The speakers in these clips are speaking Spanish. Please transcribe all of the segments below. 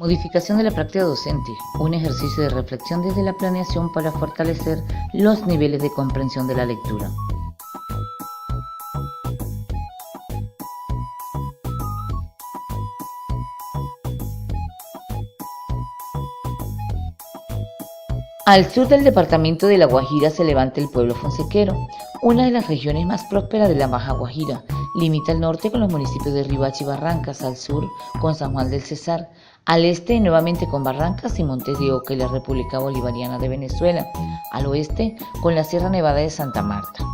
Modificación de la práctica docente, un ejercicio de reflexión desde la planeación para fortalecer los niveles de comprensión de la lectura. Al sur del departamento de La Guajira se levanta el pueblo fonsequero, una de las regiones más prósperas de la Baja Guajira. Limita al norte con los municipios de Riohacha y Barrancas, al sur con San Juan del Cesar, al este nuevamente con Barrancas y Montes de Oca y la República Bolivariana de Venezuela, al oeste con la Sierra Nevada de Santa Marta.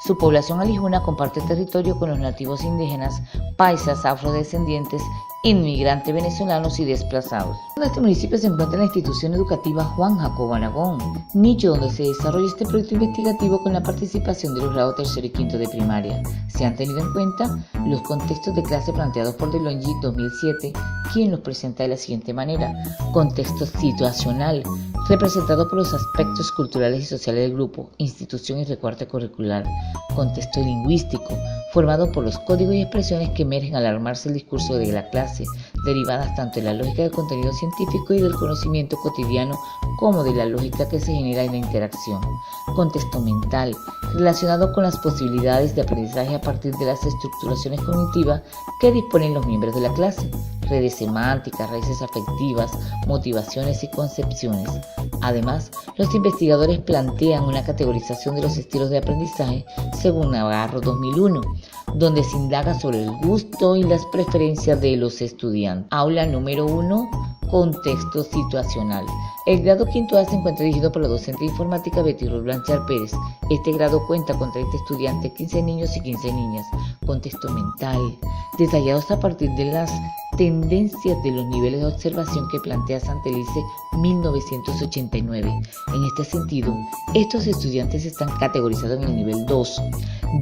Su población alijuna comparte territorio con los nativos indígenas, paisas, afrodescendientes, inmigrantes venezolanos y desplazados. En este municipio se encuentra la institución educativa Juan Jacobo Aragón, nicho donde se desarrolla este proyecto investigativo con la participación de los grados tercero y quinto de primaria. Se han tenido en cuenta los contextos de clase planteados por Delongi 2007, quien los presenta de la siguiente manera: contexto situacional, representado por los aspectos culturales y sociales del grupo, institución y recorte curricular. Contexto lingüístico, formado por los códigos y expresiones que emergen al armarse el discurso de la clase, derivadas tanto de la lógica del contenido científico y del conocimiento cotidiano como de la lógica que se genera en la interacción. Contexto mental, relacionado con las posibilidades de aprendizaje a partir de las estructuraciones cognitivas que disponen los miembros de la clase, redes semánticas, raíces afectivas, motivaciones y concepciones. Además, los investigadores plantean una categorización de los estilos de aprendizaje según Navarro 2001, donde se indaga sobre el gusto y las preferencias de los estudiantes. Aula número 1, contexto situacional. El grado quinto A se encuentra dirigido por la docente de informática Betty Ruth Blanchard Pérez. Este grado cuenta con 30 estudiantes, 15 niños y 15 niñas. Contexto mental, detallados a partir de las tendencias de los niveles de observación que plantea Santelice 1989. En este sentido, estos estudiantes están categorizados en el nivel 2,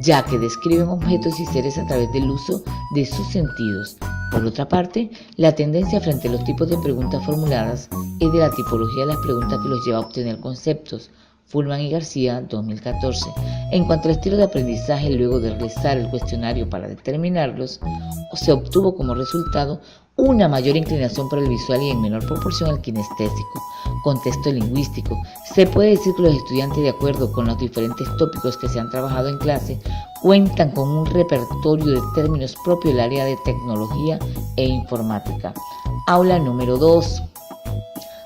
ya que describen objetos y seres a través del uso de sus sentidos. Por otra parte, la tendencia frente a los tipos de preguntas formuladas es de la tipología de las preguntas que los lleva a obtener conceptos. Fullman y García, 2014. En cuanto al estilo de aprendizaje, luego de realizar el cuestionario para determinarlos, se obtuvo como resultado una mayor inclinación por el visual y en menor proporción al kinestésico. Contexto lingüístico. Se puede decir que los estudiantes, de acuerdo con los diferentes tópicos que se han trabajado en clase, cuentan con un repertorio de términos propio del área de tecnología e informática. Aula número 2.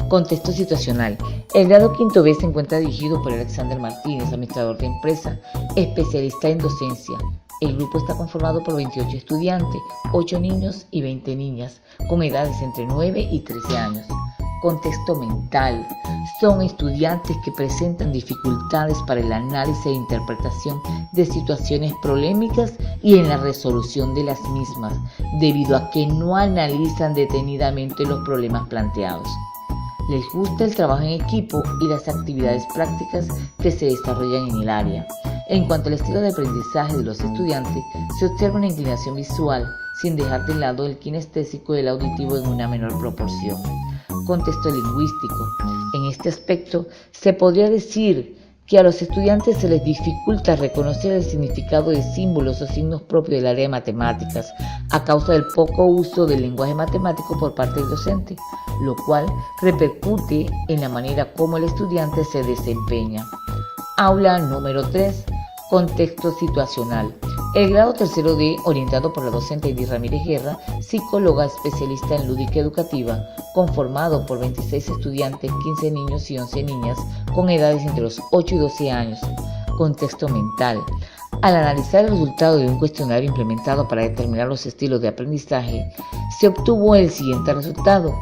Contexto situacional. El grado quinto B se encuentra dirigido por Alexander Martínez, administrador de empresa, especialista en docencia. El grupo está conformado por 28 estudiantes, 8 niños y 20 niñas, con edades entre 9 y 13 años. Contexto mental. Son estudiantes que presentan dificultades para el análisis e interpretación de situaciones polémicas y en la resolución de las mismas, debido a que no analizan detenidamente los problemas planteados. Les gusta el trabajo en equipo y las actividades prácticas que se desarrollan en el área. En cuanto al estilo de aprendizaje de los estudiantes, se observa una inclinación visual, sin dejar de lado el kinestésico y el auditivo en una menor proporción. Contexto lingüístico. En este aspecto, se podría decir que a los estudiantes se les dificulta reconocer el significado de símbolos o signos propios del área de matemáticas a causa del poco uso del lenguaje matemático por parte del docente, lo cual repercute en la manera como el estudiante se desempeña. Aula número 3. Contexto situacional. El grado tercero D, orientado por la docente Edith Ramírez Guerra, psicóloga especialista en lúdica educativa, conformado por 26 estudiantes, 15 niños y 11 niñas, con edades entre los 8 y 12 años. Contexto mental. Al analizar el resultado de un cuestionario implementado para determinar los estilos de aprendizaje, se obtuvo el siguiente resultado.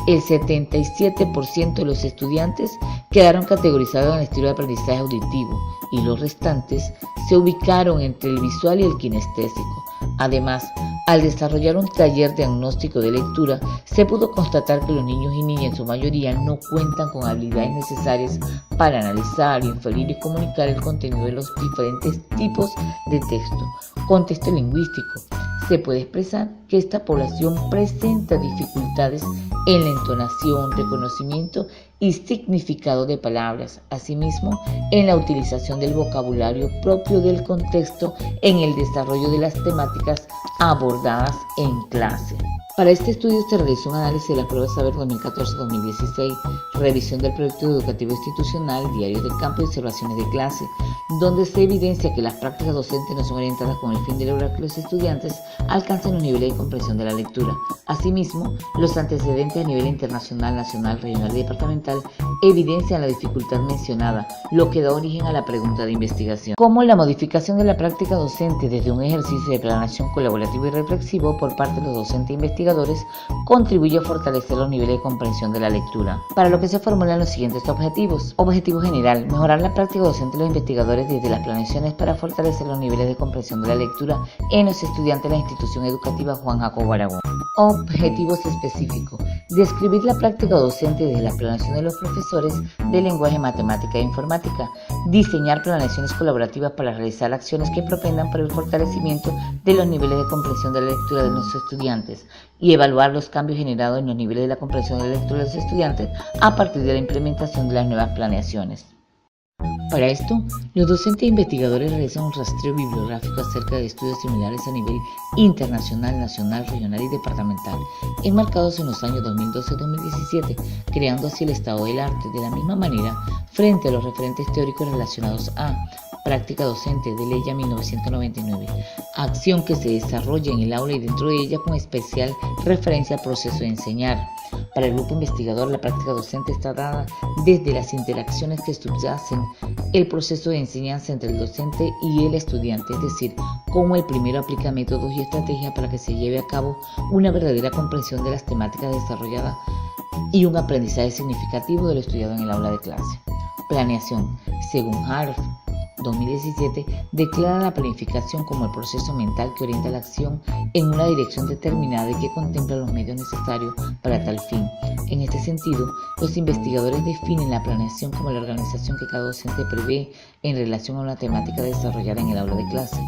El 77% de los estudiantes quedaron categorizados en el estilo de aprendizaje auditivo y los restantes se ubicaron entre el visual y el kinestésico. Además, al desarrollar un taller diagnóstico de lectura, se pudo constatar que los niños y niñas en su mayoría no cuentan con habilidades necesarias para analizar, inferir y comunicar el contenido de los diferentes tipos de texto. Contexto lingüístico. Se puede expresar que esta población presenta dificultades en la entonación, reconocimiento y significado de palabras, asimismo en la utilización del vocabulario propio del contexto en el desarrollo de las temáticas abordadas en clase. Para este estudio se realizó un análisis de las pruebas Saber 2014-2016, revisión del proyecto educativo institucional, diarios del campo y observaciones de clase, donde se evidencia que las prácticas docentes no son orientadas con el fin de lograr que los estudiantes alcancen los niveles de comprensión de la lectura. Asimismo, los antecedentes a nivel internacional, nacional, regional y departamental evidencian la dificultad mencionada, lo que da origen a la pregunta de investigación. ¿Cómo la modificación de la práctica docente desde un ejercicio de planeación colaborativo y reflexivo por parte de los docentes e investigadores contribuye a fortalecer los niveles de comprensión de la lectura? Para lo que se formulan los siguientes objetivos. Objetivo general: mejorar la práctica docente de los investigadores desde las planeaciones para fortalecer los niveles de comprensión de la lectura en los estudiantes de la institución educativa Juan Jacobo Aragón. Objetivos específicos: describir la práctica docente desde la planeación de los profesores de lenguaje, matemática e informática, diseñar planeaciones colaborativas para realizar acciones que propendan por el fortalecimiento de los niveles de comprensión de la lectura de nuestros estudiantes y evaluar los cambios generados en los niveles de la comprensión de la lectura de los estudiantes a partir de la implementación de las nuevas planeaciones. Para esto, los docentes e investigadores realizan un rastreo bibliográfico acerca de estudios similares a nivel internacional, nacional, regional y departamental, enmarcados en los años 2012-2017, creando así el estado del arte. De la misma manera, frente a los referentes teóricos relacionados a práctica docente de Leya 1999, acción que se desarrolla en el aula y dentro de ella con especial referencia al proceso de enseñar. Para el grupo investigador, la práctica docente está dada desde las interacciones que subyacen el proceso de enseñanza entre el docente y el estudiante, es decir, cómo el primero aplica métodos y estrategias para que se lleve a cabo una verdadera comprensión de las temáticas desarrolladas y un aprendizaje significativo de lo estudiado en el aula de clase. Planeación. Según Harf 2017, declara la planificación como el proceso mental que orienta la acción en una dirección determinada y que contempla los medios necesarios para tal fin. En este sentido, los investigadores definen la planeación como la organización que cada docente prevé en relación a una temática desarrollada en el aula de clase.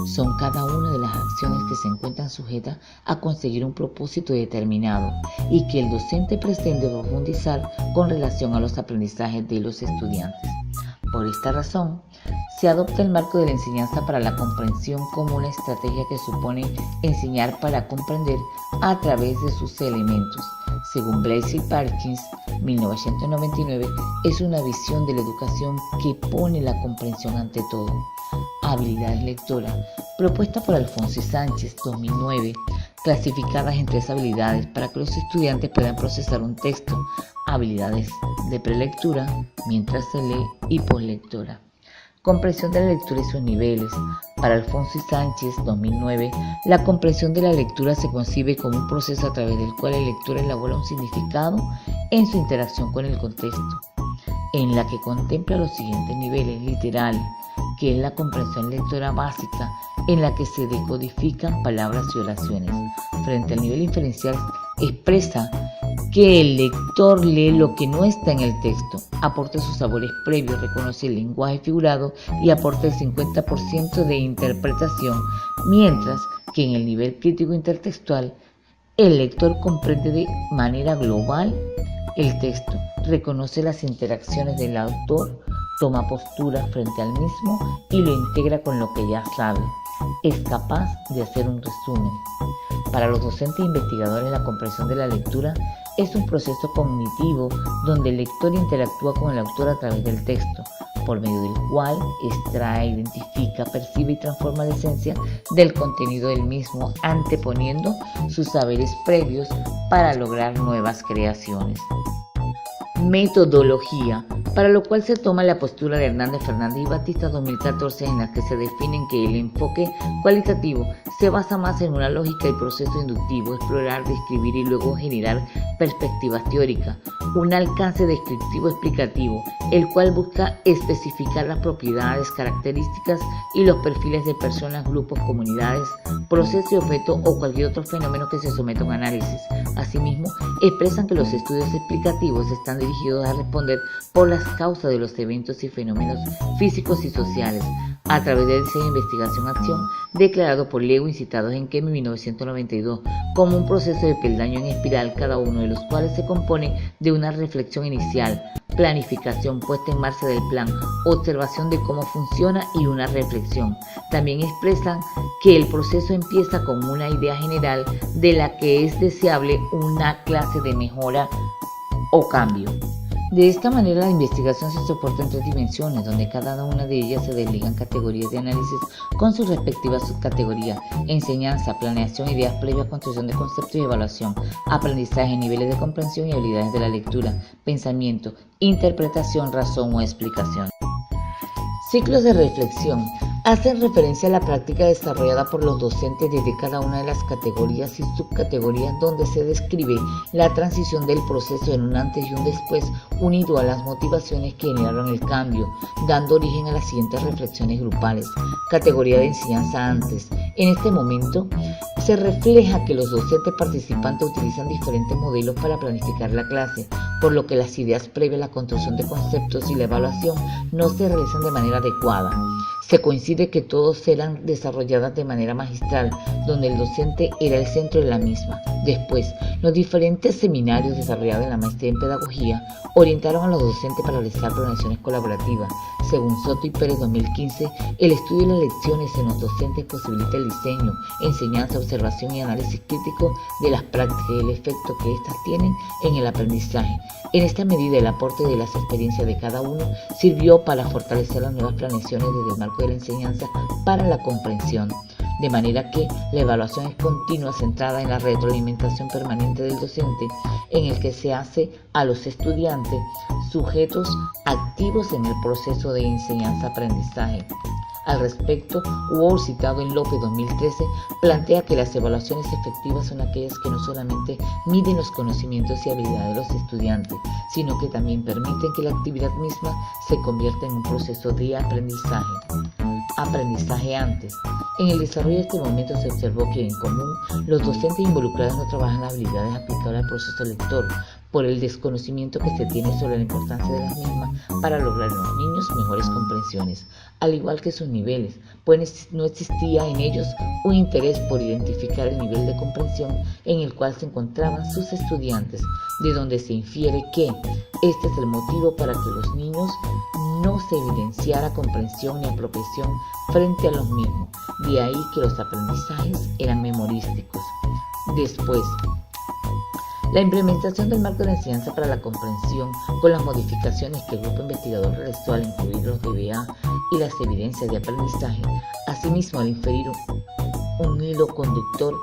Son cada una de las acciones que se encuentran sujetas a conseguir un propósito determinado y que el docente pretende profundizar con relación a los aprendizajes de los estudiantes. Por esta razón, se adopta el marco de la enseñanza para la comprensión como una estrategia que supone enseñar para comprender a través de sus elementos. Según Blaise y Parkins, 1999, es una visión de la educación que pone la comprensión ante todo. Habilidades lectoras, propuesta por Alfonso y Sánchez, 2009, clasificadas en 3 habilidades para que los estudiantes puedan procesar un texto: habilidades de prelectura, mientras se lee, y poslectora. Comprensión de la lectura y sus niveles. Para Alfonso y Sánchez, 2009, la comprensión de la lectura se concibe como un proceso a través del cual el lector elabora un significado en su interacción con el contexto, en la que contempla los siguientes niveles: literal, que es la comprensión lectora básica, en la que se decodifican palabras y oraciones. Frente al nivel inferencial, expresa que el lector lee lo que no está en el texto, aporta sus sabores previos, reconoce el lenguaje figurado y aporta el 50% de interpretación, mientras que en el nivel crítico intertextual, el lector comprende de manera global el texto, reconoce las interacciones del autor, toma postura frente al mismo y lo integra con lo que ya sabe. Es capaz de hacer un resumen. Para los docentes e investigadores, la comprensión de la lectura es un proceso cognitivo donde el lector interactúa con el autor a través del texto, por medio del cual extrae, identifica, percibe y transforma la esencia del contenido del mismo, anteponiendo sus saberes previos para lograr nuevas creaciones. Metodología, para lo cual se toma la postura de Hernández Fernández y Batista 2014, en la que se definen que el enfoque cualitativo se basa más en una lógica y proceso inductivo, explorar, describir y luego generar perspectivas teóricas, un alcance descriptivo explicativo, el cual busca especificar las propiedades, características y los perfiles de personas, grupos, comunidades, proceso y objeto o cualquier otro fenómeno que se someta a un análisis. Asimismo, expresan que los estudios explicativos están dirigidos a responder por las causas de los eventos y fenómenos físicos y sociales a través del diseño de investigación-acción declarado por Lewin, citados en Kemi 1992, como un proceso de peldaño en espiral, cada uno de los cuales se compone de una reflexión inicial, planificación, puesta en marcha del plan, observación de cómo funciona y una reflexión. También expresan que el proceso empieza con una idea general de la que es deseable una clase de mejora o cambio. De esta manera, la investigación se soporta en tres dimensiones, donde cada una de ellas se desligan categorías de análisis con sus respectivas subcategorías: enseñanza, planeación, ideas previas, construcción de conceptos y evaluación, aprendizaje, niveles de comprensión y habilidades de la lectura, pensamiento, interpretación, razón o explicación. Ciclos de reflexión hacen referencia a la práctica desarrollada por los docentes desde cada una de las categorías y subcategorías, donde se describe la transición del proceso en un antes y un después, unido a las motivaciones que generaron el cambio, dando origen a las siguientes reflexiones grupales. Categoría de enseñanza antes. En este momento se refleja que los docentes participantes utilizan diferentes modelos para planificar la clase, por lo que las ideas previas, la construcción de conceptos y la evaluación no se realizan de manera adecuada. Se coincide que todos eran desarrolladas de manera magistral, donde el docente era el centro de la misma. Después, los diferentes seminarios desarrollados en la maestría en pedagogía orientaron a los docentes para realizar planeaciones colaborativas. Según Soto y Pérez 2015, el estudio de las lecciones en los docentes posibilita el diseño, enseñanza, observación y análisis crítico de las prácticas y el efecto que éstas tienen en el aprendizaje. En esta medida, el aporte de las experiencias de cada uno sirvió para fortalecer las nuevas planeaciones desde el marco de la enseñanza para la comprensión, de manera que la evaluación es continua, centrada en la retroalimentación permanente del docente, en el que se hace a los estudiantes sujetos activos en el proceso de enseñanza-aprendizaje. Al respecto, Ward, citado en López 2013, plantea que las evaluaciones efectivas son aquellas que no solamente miden los conocimientos y habilidades de los estudiantes, sino que también permiten que la actividad misma se convierta en un proceso de aprendizaje. Aprendizaje antes. En el desarrollo de este momento se observó que, en común, los docentes involucrados no trabajan las habilidades aplicables al proceso lector, por el desconocimiento que se tiene sobre la importancia de las mismas para lograr en los niños mejores comprensiones, al igual que sus niveles, pues no existía en ellos un interés por identificar el nivel de comprensión en el cual se encontraban sus estudiantes, de donde se infiere que este es el motivo para que los niños no se evidenciara comprensión ni apropiación frente a los mismos, de ahí que los aprendizajes eran memorísticos. Después, la implementación del marco de enseñanza para la comprensión, con las modificaciones que el grupo investigador realizó al incluir los DBA y las evidencias de aprendizaje, asimismo al inferir un hilo conductor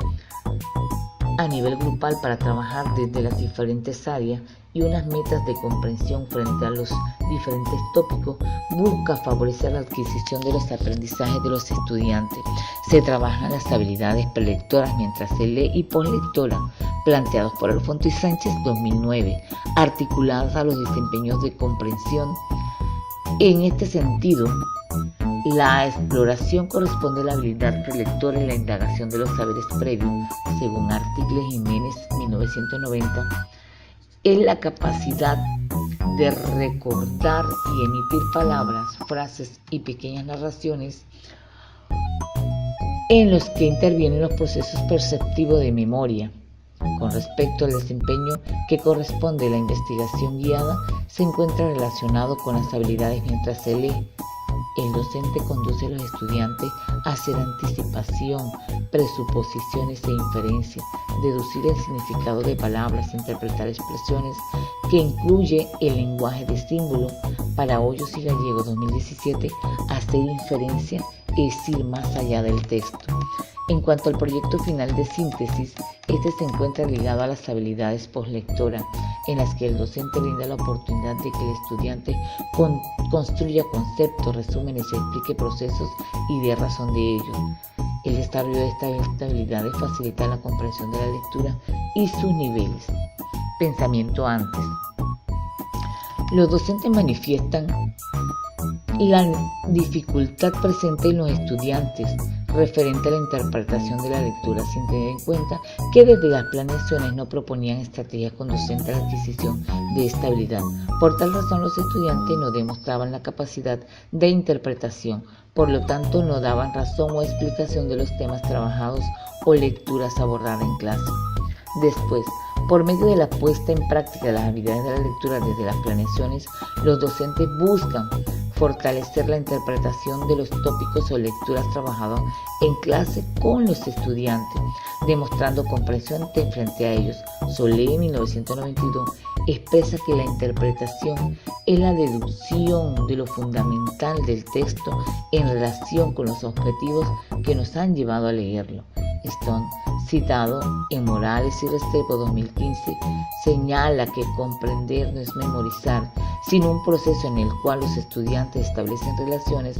a nivel grupal para trabajar desde las diferentes áreas y unas metas de comprensión frente a los diferentes tópicos, busca favorecer la adquisición de los aprendizajes de los estudiantes. Se trabajan las habilidades prelectoras mientras se lee y poslectora, planteados por Alfonso y Sánchez 2009, articuladas a los desempeños de comprensión. En este sentido, la exploración corresponde a la habilidad prelectora y la indagación de los saberes previos, según Artigle Jiménez 1990, es la capacidad de recordar y emitir palabras, frases y pequeñas narraciones en los que intervienen los procesos perceptivos de memoria. Con respecto al desempeño que corresponde a la investigación guiada, se encuentra relacionado con las habilidades mientras se lee. El docente conduce a los estudiantes a hacer anticipación, presuposiciones e inferencias, deducir el significado de palabras, interpretar expresiones, que incluye el lenguaje de símbolo. Para Hoyos y Gallego 2017, hacer inferencia es ir más allá del texto. En cuanto al proyecto final de síntesis, este se encuentra ligado a las habilidades postlectoras, en las que el docente brinda la oportunidad de que el estudiante construya conceptos, resúmenes y explique procesos y dé razón de ellos. El desarrollo de estas habilidades facilita la comprensión de la lectura y sus niveles. Pensamiento antes. Los docentes manifiestan la dificultad presente en los estudiantes referente a la interpretación de la lectura, sin tener en cuenta que desde las planeaciones no proponían estrategias conducentes a la adquisición de esta habilidad. Por tal razón, los estudiantes no demostraban la capacidad de interpretación, por lo tanto no daban razón o explicación de los temas trabajados o lecturas abordadas en clase. Después, Por medio de la puesta en práctica de las habilidades de la lectura desde las planeaciones, los docentes buscan fortalecer la interpretación de los tópicos o lecturas trabajados en clase con los estudiantes, demostrando comprensión frente a ellos. Solé, 1992, expresa que la interpretación es la deducción de lo fundamental del texto en relación con los objetivos que nos han llevado a leerlo. Stone, citado en Morales y Restrepo 2015, señala que comprender no es memorizar, sino un proceso en el cual los estudiantes establecen relaciones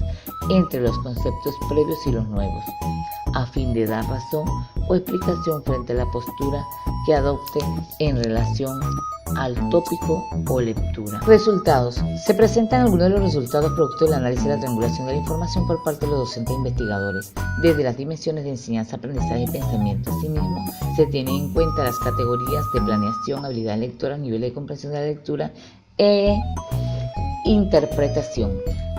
entre los conceptos previos y los nuevos, a fin de dar razón o explicación frente a la postura que adopten en relación al tópico o lectura. Resultados. Se presentan algunos de los resultados producto del análisis y la triangulación de la información por parte de los docentes e investigadores, desde las dimensiones de enseñanza, aprendizaje y pensamiento. Asimismo, se tienen en cuenta las categorías de planeación, habilidad lectora, nivel de comprensión de la lectura e interpretación,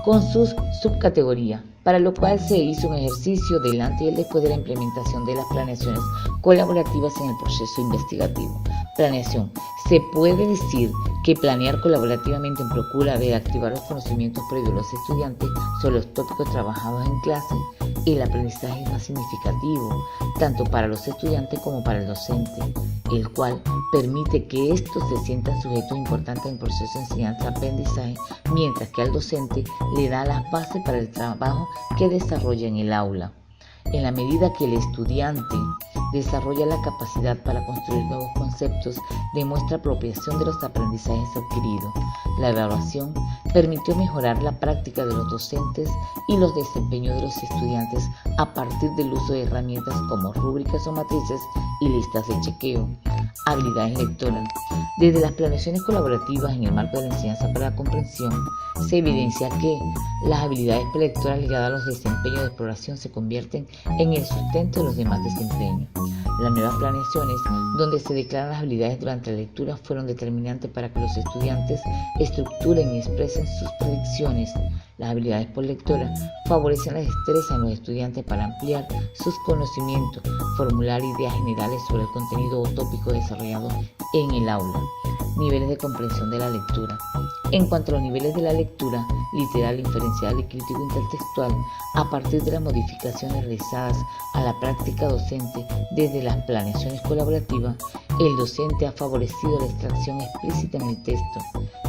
con sus subcategorías, para lo cual se hizo un ejercicio del antes y el después de la implementación de las planeaciones colaborativas en el proceso investigativo. Planeación. Se puede decir que planear colaborativamente en procura de activar los conocimientos previos de los estudiantes sobre los tópicos trabajados en clase. El aprendizaje es más significativo, tanto para los estudiantes como para el docente, el cual permite que estos se sientan sujetos importantes en el proceso de enseñanza-aprendizaje, mientras que al docente le da las bases para el trabajo que desarrolla en el aula. En la medida que el estudiante desarrolla la capacidad para construir nuevos conceptos, demuestra apropiación de los aprendizajes adquiridos. La evaluación permitió mejorar la práctica de los docentes y los desempeños de los estudiantes a partir del uso de herramientas como rúbricas o matrices y listas de chequeo. Habilidades lectoras. Desde las planeaciones colaborativas en el marco de la enseñanza para la comprensión, se evidencia que las habilidades lectoras ligadas a los desempeños de exploración se convierten en el sustento de los demás desempeños. Las nuevas planeaciones, donde se declaran las habilidades durante la lectura, fueron determinantes para que los estudiantes estructuren y expresen sus predicciones. Las habilidades por lectora favorecen la destreza en los estudiantes para ampliar sus conocimientos, formular ideas generales sobre el contenido o tópico desarrollado en el aula. Niveles de comprensión de la lectura. En cuanto a los niveles de la lectura, literal, inferencial y crítico intertextual, a partir de las modificaciones realizadas a la práctica docente desde las planeaciones colaborativas, el docente ha favorecido la extracción explícita en el texto.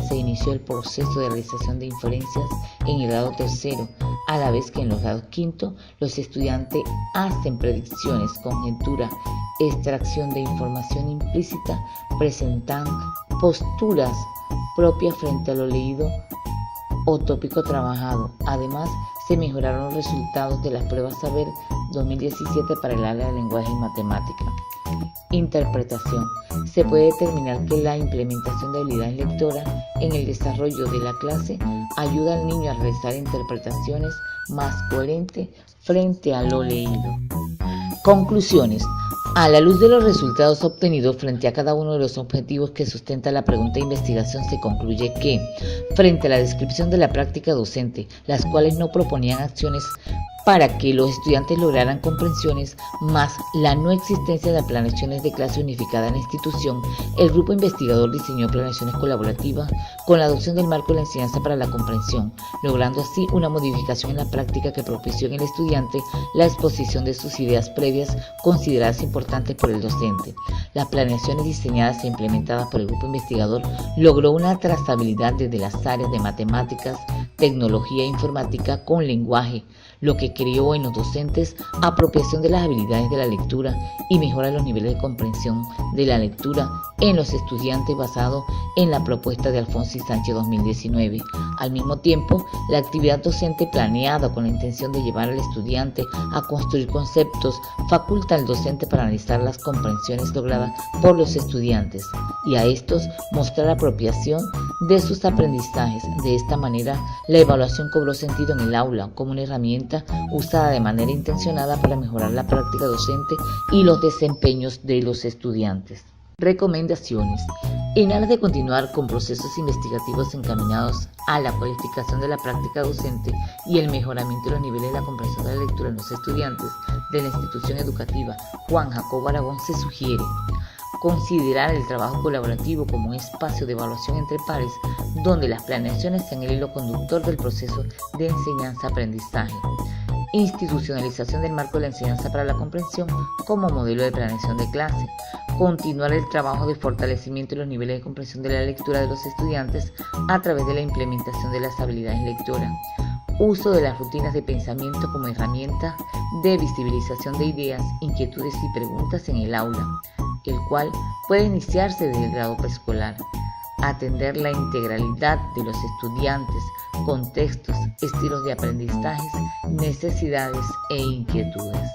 Se inició el proceso de realización de inferencias en el grado tercero, a la vez que en los grados quinto los estudiantes hacen predicciones, conjetura, extracción de información implícita, presentan posturas propias frente a lo leído o tópico trabajado. Además, se mejoraron los resultados de las pruebas Saber 2017 para el área de lenguaje y matemática. Interpretación. Se puede determinar que la implementación de habilidades lectoras en el desarrollo de la clase ayuda al niño a realizar interpretaciones más coherentes frente a lo leído. Conclusiones. A la luz de los resultados obtenidos frente a cada uno de los objetivos que sustenta la pregunta de investigación, se concluye que, frente a la descripción de la práctica docente, las cuales no proponían acciones para que los estudiantes lograran comprensiones, más la no existencia de planeaciones de clase unificada en la institución, el grupo investigador diseñó planeaciones colaborativas con la adopción del marco de la enseñanza para la comprensión, logrando así una modificación en la práctica que propició en el estudiante la exposición de sus ideas previas consideradas importantes por el docente. Las planeaciones diseñadas e implementadas por el grupo investigador logró una trazabilidad desde las áreas de matemáticas, tecnología e informática con lenguaje, lo que creó en los docentes apropiación de las habilidades de la lectura y mejora los niveles de comprensión de la lectura en los estudiantes basado en la propuesta de Alfonso y Sánchez 2019. Al mismo tiempo, la actividad docente planeada con la intención de llevar al estudiante a construir conceptos faculta al docente para analizar las comprensiones logradas por los estudiantes y a estos mostrar apropiación de sus aprendizajes. De esta manera, la evaluación cobró sentido en el aula como una herramienta usada de manera intencionada para mejorar la práctica docente y los desempeños de los estudiantes. Recomendaciones. En aras de continuar con procesos investigativos encaminados a la cualificación de la práctica docente y el mejoramiento de los niveles de la comprensión de la lectura en los estudiantes de la institución educativa Juan Jacobo Aragón, se sugiere Considerar el trabajo colaborativo como un espacio de evaluación entre pares donde las planeaciones sean el hilo conductor del proceso de enseñanza-aprendizaje. Institucionalización del marco de la enseñanza para la comprensión como modelo de planeación de clase. Continuar el trabajo de fortalecimiento de los niveles de comprensión de la lectura de los estudiantes a través de la implementación de las habilidades lectoras. Uso de las rutinas de pensamiento como herramienta de visibilización de ideas, inquietudes y preguntas en el aula, el cual puede iniciarse desde el grado preescolar. Atender la integralidad de los estudiantes, contextos, estilos de aprendizajes, necesidades e inquietudes.